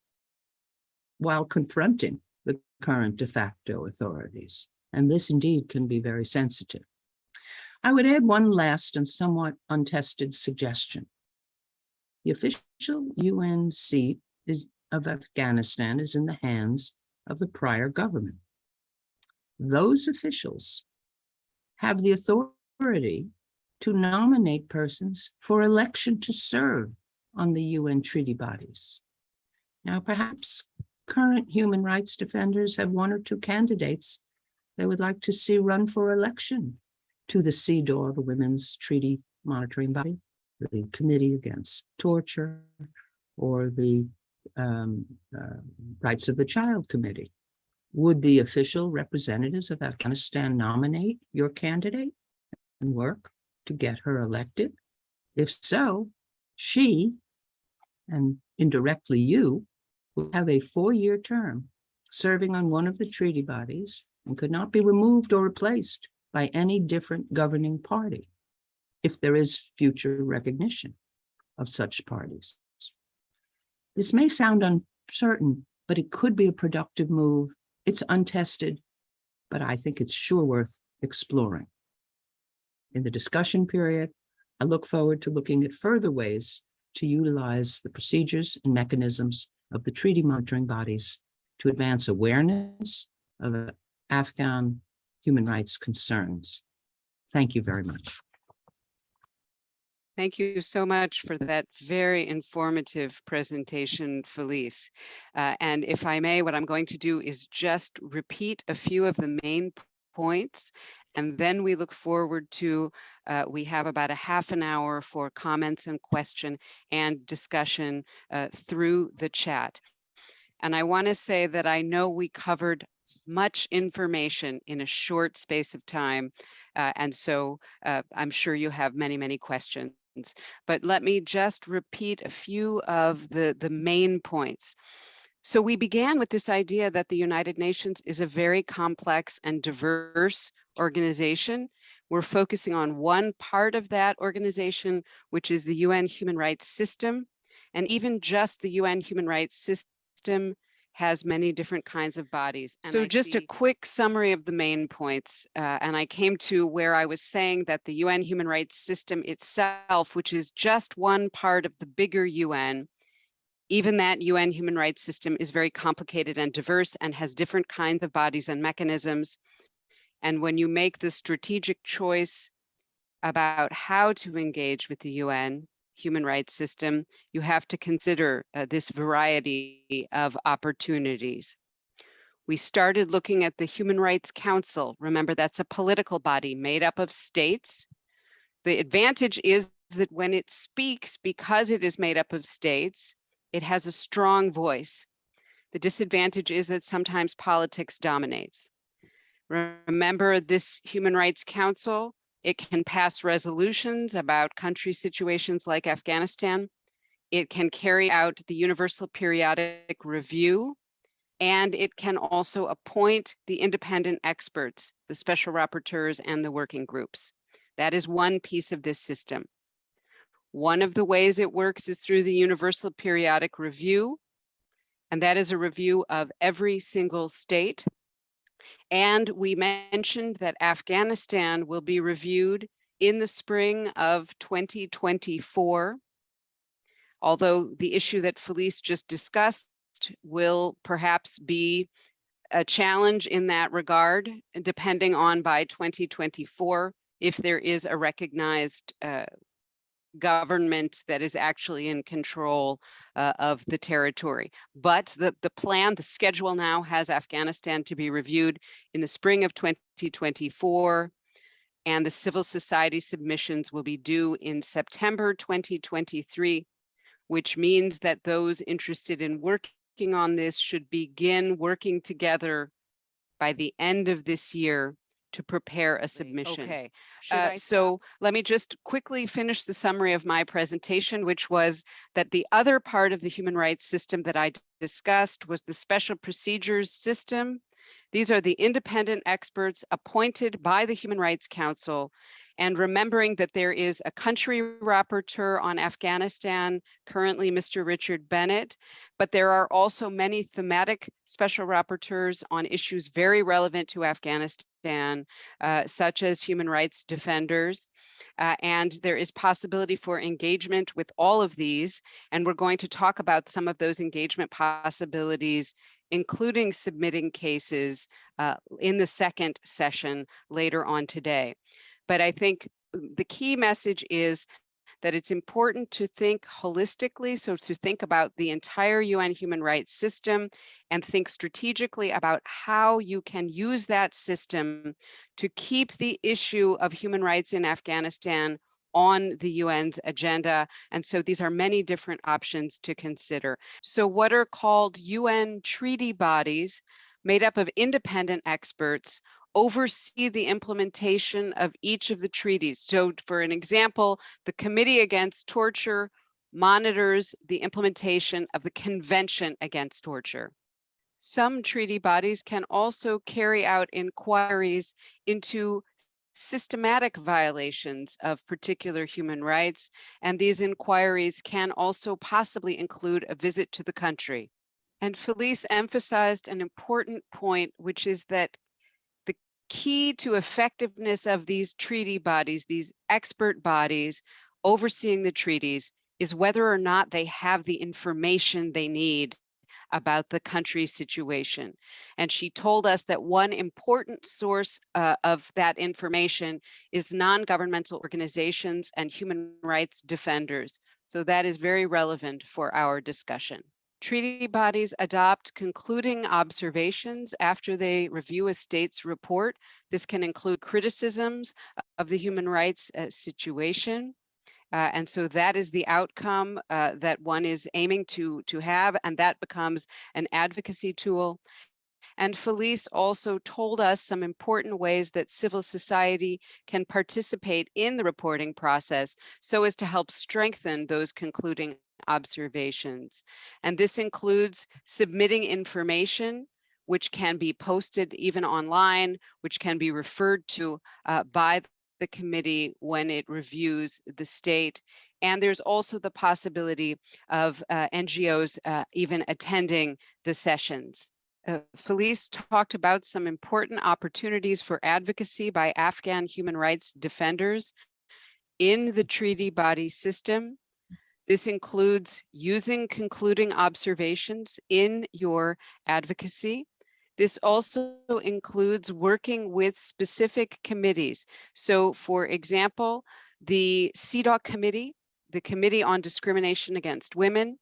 while confronting the current de facto authorities. And this indeed can be very sensitive. I would add one last and somewhat untested suggestion. The official UN seat of Afghanistan is in the hands of the prior government. Those officials have the authority to nominate persons for election to serve on the UN treaty bodies. Now, perhaps current human rights defenders have one or two candidates they would like to see run for election to the CEDAW, the Women's Treaty Monitoring Body, the Committee Against Torture, or the Rights of the Child Committee. Would the official representatives of Afghanistan nominate your candidate and work to get her elected? If so, she, and indirectly you, would have a 4-year term serving on one of the treaty bodies and could not be removed or replaced by any different governing party if there is future recognition of such parties. This may sound uncertain, but it could be a productive move. It's untested, but I think it's sure worth exploring. In the discussion period, I look forward to looking at further ways to utilize the procedures and mechanisms of the treaty monitoring bodies to advance awareness of Afghan human rights concerns. Thank you very much. Thank you so much for that very informative presentation, Felice. And if I may, what I'm going to do is just repeat a few of the main points, and then we look forward to, we have about a half an hour for comments and question and discussion through the chat. And I want to say that I know we covered much information in a short space of time. And so I'm sure you have many, many questions. But let me just repeat a few of the main points. So we began with this idea that the United Nations is a very complex and diverse organization. We're focusing on one part of that organization, which is the UN human rights system. And even just the UN human rights system has many different kinds of bodies. And so just a quick summary of the main points. And I came to where I was saying that the UN human rights system itself, which is just one part of the bigger UN, even that UN human rights system is very complicated and diverse and has different kinds of bodies and mechanisms. And when you make the strategic choice about how to engage with the UN human rights system, you have to consider this variety of opportunities. We started looking at the Human Rights Council. Remember, that's a political body made up of states. The advantage is that when it speaks, because it is made up of states, it has a strong voice. The disadvantage is that sometimes politics dominates. Remember, this Human Rights Council, it can pass resolutions about country situations like Afghanistan. It can carry out the Universal Periodic Review, and it can also appoint the independent experts, the special rapporteurs and the working groups. That is one piece of this system. One of the ways it works is through the Universal Periodic Review, and that is a review of every single state. And we mentioned that Afghanistan will be reviewed in the spring of 2024, although the issue that Felice just discussed will perhaps be a challenge in that regard, depending on by 2024, if there is a recognized government that is actually in control of the territory. But the plan, the schedule now has Afghanistan to be reviewed in the spring of 2024, and the civil society submissions will be due in September 2023, which means that those interested in working on this should begin working together by the end of this year to prepare a submission. Okay. So let me just quickly finish the summary of my presentation, which was that the other part of the human rights system that I discussed was the special procedures system. These are the independent experts appointed by the Human Rights Council, and remembering that there is a country rapporteur on Afghanistan, currently Mr. Richard Bennett, but there are also many thematic special rapporteurs on issues very relevant to Afghanistan, such as human rights defenders. And there is possibility for engagement with all of these. And we're going to talk about some of those engagement possibilities, including submitting cases in the second session later on today. But I think the key message is that it's important to think holistically, so to think about the entire UN human rights system and think strategically about how you can use that system to keep the issue of human rights in Afghanistan on the UN's agenda. And so these are many different options to consider. So what are called UN treaty bodies made up of independent experts oversee the implementation of each of the treaties. So for an example, the Committee Against Torture monitors the implementation of the Convention Against Torture. Some treaty bodies can also carry out inquiries into systematic violations of particular human rights, and these inquiries can also possibly include a visit to the country. And Felice emphasized an important point, which is that key to effectiveness of these treaty bodies, these expert bodies overseeing the treaties, is whether or not they have the information they need about the country's situation. And she told us that one important source of that information is non-governmental organizations and human rights defenders. So that is very relevant for our discussion. Treaty bodies adopt concluding observations after they review a state's report. This can include criticisms of the human rights situation. And so that is the outcome that one is aiming to have, and that becomes an advocacy tool. And Felice also told us some important ways that civil society can participate in the reporting process so as to help strengthen those concluding observations. And this includes submitting information which can be posted even online, which can be referred to by the committee when it reviews the state. And there's also the possibility of NGOs even attending the sessions. Felice talked about some important opportunities for advocacy by Afghan human rights defenders in the treaty body system. This includes using concluding observations in your advocacy. This also includes working with specific committees. So for example, the CEDAW committee, the Committee on Discrimination Against Women,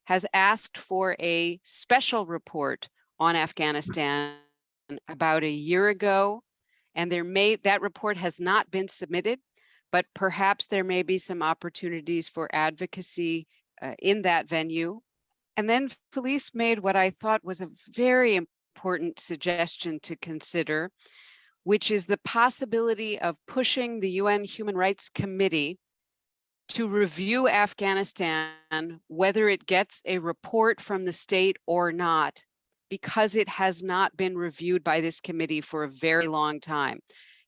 has asked for a special report on Afghanistan about a year ago, and that report has not been submitted, but perhaps there may be some opportunities for advocacy in that venue. And then Felice made what I thought was a very important suggestion to consider, which is the possibility of pushing the UN Human Rights Committee to review Afghanistan, whether it gets a report from the state or not, because it has not been reviewed by this committee for a very long time.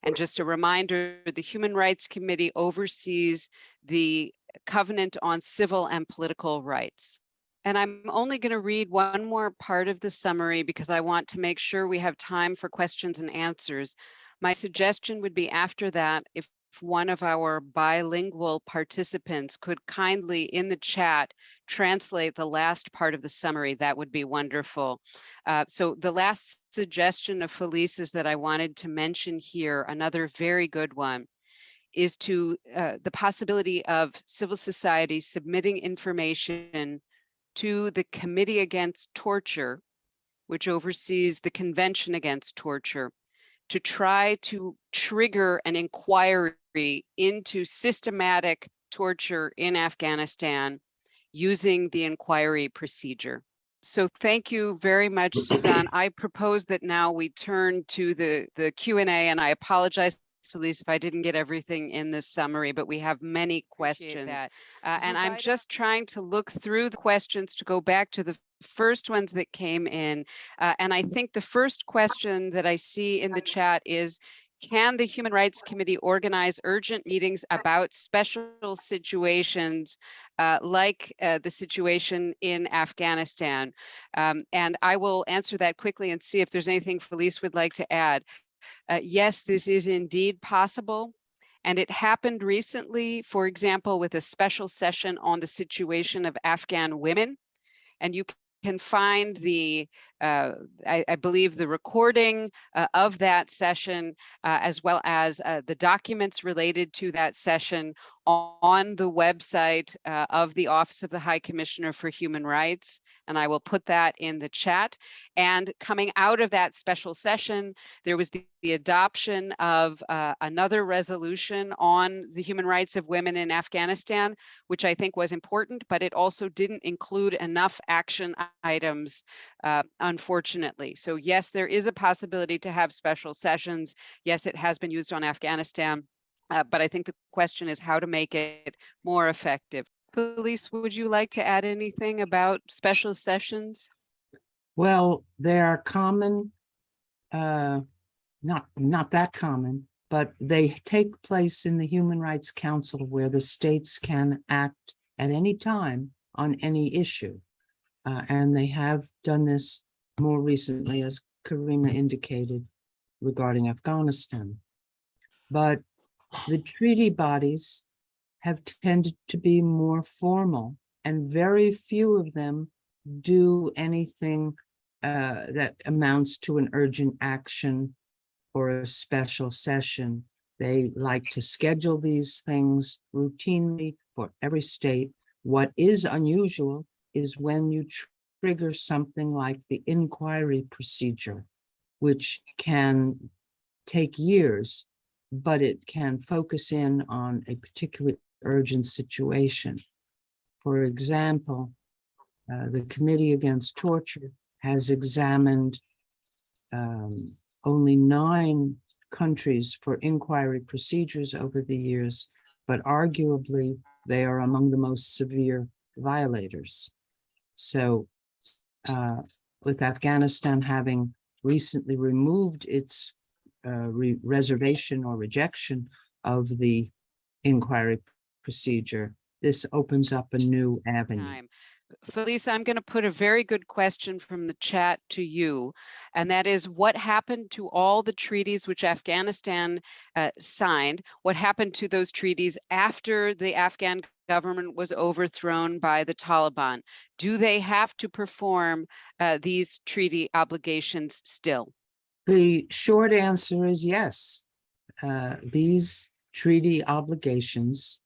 And just a reminder, the Human Rights Committee oversees the Covenant on Civil and Political Rights. And I'm only going to read one more part of the summary because I want to make sure we have time for questions and answers. My suggestion would be after that, if one of our bilingual participants could kindly in the chat translate the last part of the summary, that would be wonderful. So the last suggestion of Felice's that I wanted to mention here, another very good one, is to the possibility of civil society submitting information to the Committee Against Torture, which oversees the Convention Against Torture, to try to trigger an inquiry into systematic torture in Afghanistan using the inquiry procedure. So thank you very much, Suzanne. I propose that now we turn to the Q&A, and I apologize Felice, if I didn't get everything in this summary, but we have many questions. And I'm just trying to look through the questions to go back to the first ones that came in. And I think the first question that I see in the chat is, can the Human Rights Committee organize urgent meetings about special situations like the situation in Afghanistan? And I will answer that quickly and see if there's anything Felice would like to add. Yes, this is indeed possible. And it happened recently, for example, with a special session on the situation of Afghan women. And you can find the, I believe, the recording of that session, as well as the documents related to that session on the website of the Office of the High Commissioner for Human Rights. And I will put that in the chat. And coming out of that special session, there was the adoption of another resolution on the human rights of women in Afghanistan, which I think was important, but it also didn't include enough action items, unfortunately. So yes, there is a possibility to have special sessions. Yes, it has been used on Afghanistan, but I think the question is how to make it more effective. Felice, would you like to add anything about special sessions? Well, they are common, not that common, but they take place in the Human Rights Council, where the states can act at any time on any issue. And they have done this more recently, as Karima indicated, regarding Afghanistan. But the treaty bodies have tended to be more formal, and very few of them do anything that amounts to an urgent action or a special session. They like to schedule these things routinely for every state. What is unusual is when you trigger something like the inquiry procedure, which can take years, but it can focus in on a particular urgent situation. For example, the Committee Against Torture has examined only 9 countries for inquiry procedures over the years, but arguably they are among the most severe violators. So with Afghanistan having recently removed its reservation or rejection of the inquiry procedure, this opens up a new avenue. Felice, I'm going to put a very good question from the chat to you, and that is, what happened to all the treaties which Afghanistan signed? What happened to those treaties after the Afghan government was overthrown by the Taliban? Do they have to perform these treaty obligations still? The short answer is yes. These treaty obligations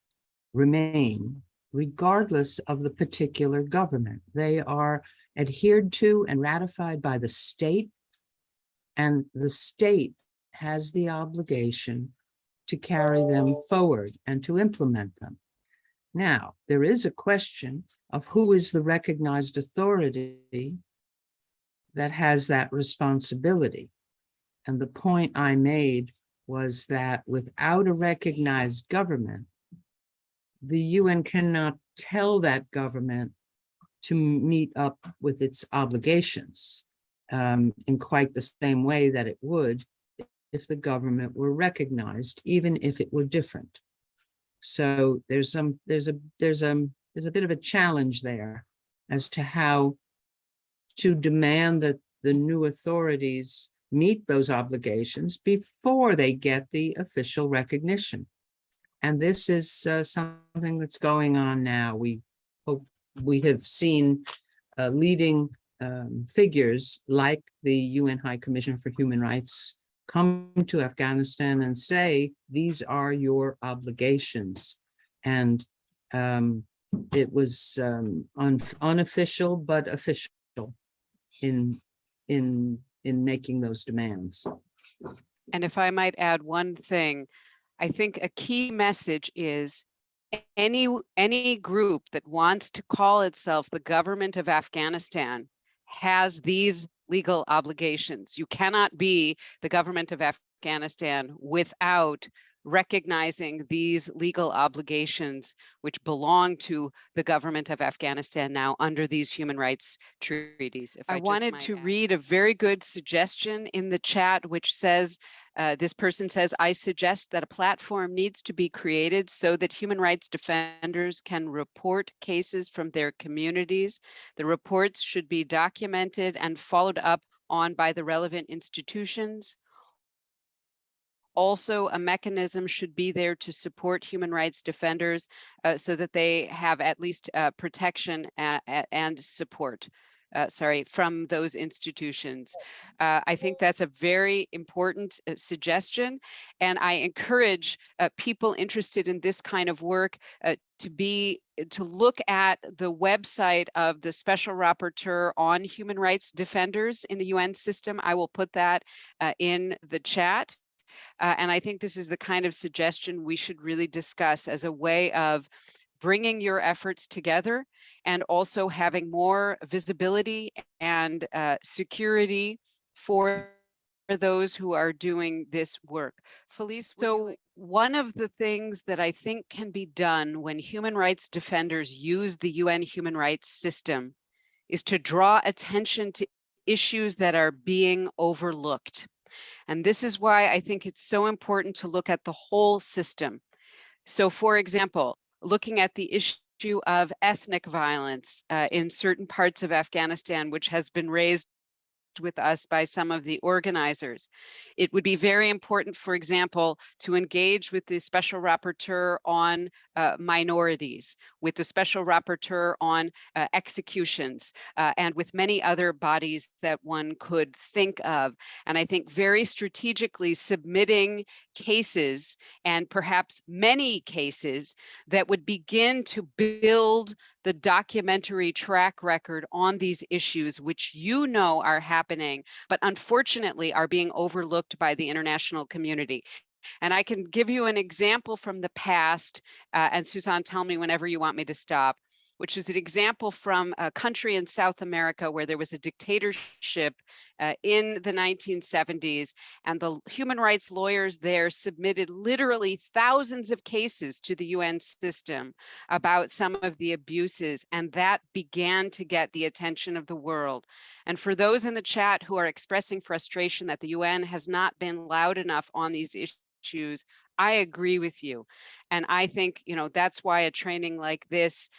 remain regardless of the particular government. They are adhered to and ratified by the state, and the state has the obligation to carry them forward and to implement them. Now, there is a question of who is the recognized authority that has that responsibility. And the point I made was that without a recognized government, the UN cannot tell that government to meet up with its obligations in quite the same way that it would if the government were recognized, even if it were different. So there's a bit of a challenge there as to how to demand that the new authorities meet those obligations before they get the official recognition. And this is something that's going on now. We have seen leading figures like the UN High Commissioner for Human Rights come to Afghanistan and say, these are your obligations. And it was unofficial, but official in making those demands. And if I might add one thing, I think a key message is any group that wants to call itself the government of Afghanistan has these legal obligations. You cannot be the government of Afghanistan without recognizing these legal obligations which belong to the government of Afghanistan now under these human rights treaties. If I wanted to read a very good suggestion in the chat, which says, this person says, I suggest that a platform needs to be created so that human rights defenders can report cases from their communities. The reports should be documented and followed up on by the relevant institutions. Also, a mechanism should be there to support human rights defenders so that they have at least protection and support. From those institutions. I think that's a very important suggestion, and I encourage people interested in this kind of work to look at the website of the Special Rapporteur on Human Rights Defenders in the UN system. I will put that in the chat. And I think this is the kind of suggestion we should really discuss as a way of bringing your efforts together and also having more visibility and security for those who are doing this work. Felice, so one of the things that I think can be done when human rights defenders use the UN human rights system is to draw attention to issues that are being overlooked. And this is why I think it's so important to look at the whole system. So for example, looking at the issue of ethnic violence in certain parts of Afghanistan, which has been raised with us by some of the organizers. It would be very important, for example, to engage with the Special Rapporteur on minorities, with the Special Rapporteur on executions, and with many other bodies that one could think of. And I think very strategically submitting cases, and perhaps many cases, that would begin to build the documentary track record on these issues, which you know are happening, but unfortunately are being overlooked by the international community. And I can give you an example from the past, and Susan, tell me whenever you want me to stop, which is an example from a country in South America where there was a dictatorship in the 1970s, and the human rights lawyers there submitted literally thousands of cases to the UN system about some of the abuses, and that began to get the attention of the world. And for those in the chat who are expressing frustration that the UN has not been loud enough on these issues, I agree with you. And I think, that's why a training like this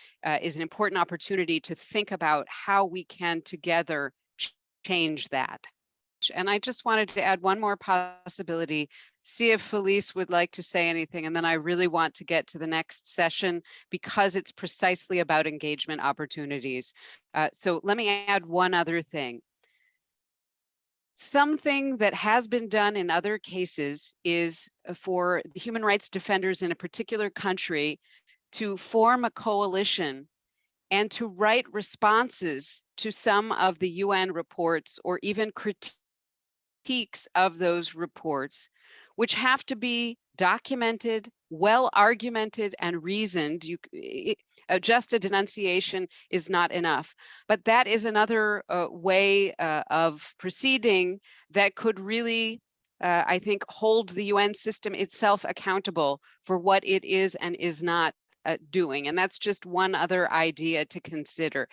is an important opportunity to think about how we can together change that. And I just wanted to add one more possibility, see if Felice would like to say anything, and then I really want to get to the next session because it's precisely about engagement opportunities. So let me add one other thing. Something that has been done in other cases is for the human rights defenders in a particular country to form a coalition and to write responses to some of the UN reports or even critiques of those reports, which have to be documented, well argumented and reasoned. Just a denunciation is not enough, but that is another way of proceeding that could really, I think, hold the UN system itself accountable for what it is and is not doing. And that's just one other idea to consider.